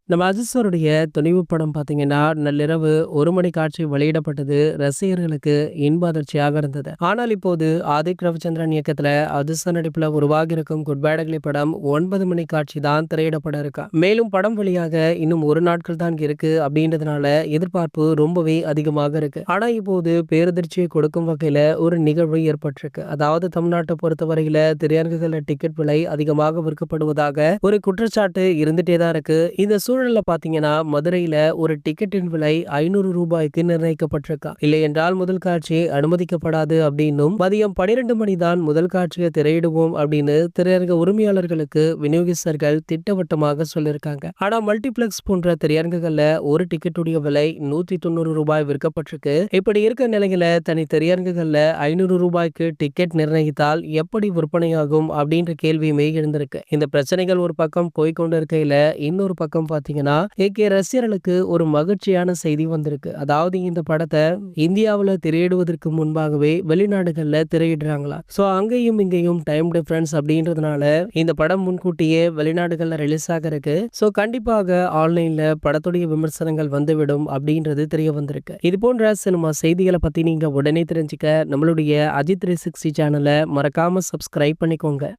நம்ம அஜித் துணிவு படம் பார்த்தீங்கன்னா, நள்ளிரவு 1 மணி காட்சி வெளியிடப்பட்டது ரசிகர்களுக்கு இன்ப அதிர்ச்சியாக இருந்தது. ஆனால் இப்போது ஆதிக் ரவிச்சந்திரன் இயக்கத்துல அஜித் நடிப்புல உருவாகியிருக்கும் குட் பேட் அக்லி படம் 9 மணி காட்சி தான் திரையிடப்பட இருக்கு. மேலும் படம் வெளியாக இன்னும் 1 நாட்கள் தான் இருக்கு அப்படின்றதுனால எதிர்பார்ப்பு ரொம்பவே அதிகமாக இருக்கு. ஆனா இப்போது பேரதிர்ச்சியை கொடுக்கும் வகையில ஒரு நிகழ்வு ஏற்பட்டிருக்கு. அதாவது தமிழ்நாட்டை பொறுத்தவரையில திரையரங்குகள்ல டிக்கெட் விலை அதிகமாக விற்கப்படுவதாக ஒரு குற்றச்சாட்டு இருந்துட்டே தான் இருக்கு. இந்த சூழல்ல பாத்தீங்கன்னா மதுரையில ஒரு டிக்கெட்டின் விலை 500 ரூபாய்க்கு நிர்ணயிக்கப்பட்டிருக்கா. இல்லை என்றால் முதல் காட்சி அனுமதிக்கப்படாது அப்படின்னும் மதியம் 12 மணி தான் முதல் காட்சியை திரையிடுவோம் அப்படின்னு திரையரங்க உரிமையாளர்களுக்கு விநியோகஸ்தர்கள் திட்டவட்டமாக சொல்லியிருக்காங்க. ஆனா மல்டிபிளெக்ஸ் போன்ற திரையரங்குகள்ல ஒரு டிக்கெட்டுடைய விலை 190 ரூபாய் விற்கப்பட்டிருக்கு. இப்படி இருக்க நிலையில தனி திரையரங்குகள்ல 500 ரூபாய்க்கு டிக்கெட் நிர்ணயித்தால் எப்படி விற்பனையாகும் அப்படின்ற கேள்வியுமே எழுந்திருக்கு. இந்த பிரச்சனைகள் ஒரு பக்கம் போய்கொண்டு இருக்கையில இன்னொரு பக்கம் பாத்தீங்கன்னா ரசிகர்களுக்கு ஒரு மகிழ்ச்சியான செய்தி வந்திருக்கு. அதாவது இந்த படத்தை இந்தியாவுல திரையிடுவதற்கு முன்பாகவே வெளிநாடுகள்ல திரையிடுறாங்களா. சோ அங்கேயும் இங்கேயும் டைம் டிஃபரன்ஸ் அப்படின்றதுனால இந்த படம் முன்கூட்டியே வெளிநாடுகள்ல ரிலீஸ் ஆகிறதுக்கு சோ கண்டிப்பாக ஆன்லைன்ல படத்துடைய விமர்சனங்கள் வந்துவிடும் அப்படின்றது தெரிய வந்திருக்கு. இது போன்ற சினிமா செய்திகளை பத்தி நீங்க உடனே தெரிஞ்சுக்க நம்மளுடைய அஜித் 360 சேனலை மறக்காம சப்ஸ்கிரைப் பண்ணிக்கோங்க.